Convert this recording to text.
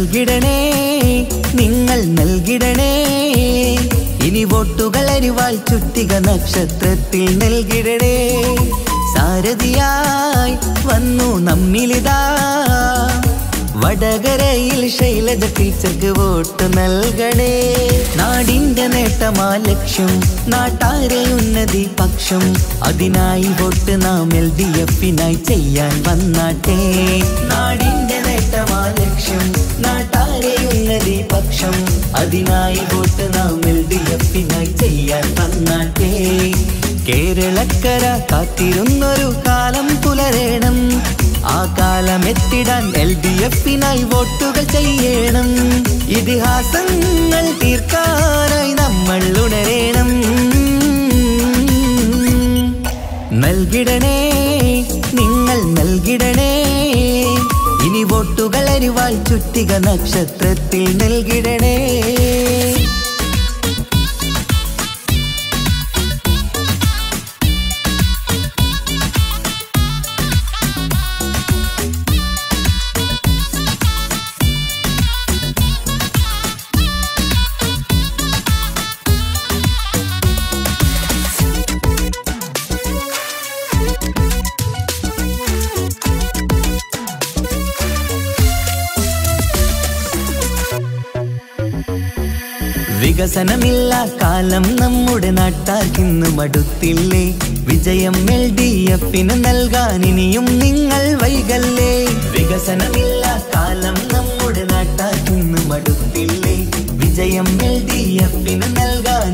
നൽകിടണേ നിങ്ങൾ നൽകിടണേ ഇനി വോട്ടുകൾ അരിവാൾ ചുറ്റിക നക്ഷത്രത്തിൽ നൽകിടണേ സാരഥിയായി വന്നു നമ്മിലിതാ വടകരയിൽ ശൈലജ ടീച്ചർക്ക് വോട്ട് നൽകണേ നാടിന്റെ നേട്ടമാ ലക്ഷ്യം നാട്ടാരെ ഉന്നതി പക്ഷം അതിനായി വോട്ട് നാം LDFനായി ചെയ്യാൻ വന്നാട്ടെ നാടിന്റെ നേട്ടമാ ലക്ഷ്യം നാട്ടാരെ ഉന്നതി പക്ഷം അതിനായി വോട്ട് നാം LDFനായി ചെയ്യാൻ വന്നാട്ടെ കേരളക്കര കാത്തിരുന്നൊരു കാലം പുലരേണം ആ കാലം എത്തിടാൻ LDFനായി വോട്ടുകൾ ചെയ്യണം ഇതിഹാസങ്ങൾ തീർക്കാനായി നമ്മൾ ഉണരേണം നൽകിടണേ നിങ്ങൾ നൽകിടണേ ഇനി വോട്ടുകൾ അരിവാൾ ചുറ്റിക നക്ഷത്രത്തിൽ നൽകിടണേ വികസനമില്ല കാലം നമ്മുടെ നാട്ടാർക്കിന്ന് മടുത്തില്ലേ വിജയം LDFന് നൽകാൻ ഇനിയും നിങ്ങൾ വൈകല്ലേ വികസനമില്ല കാലം നമ്മുടെ നാട്ടാർക്കിന്ന് മടുത്തില്ലേ വിജയം LDFന് നൽകാൻ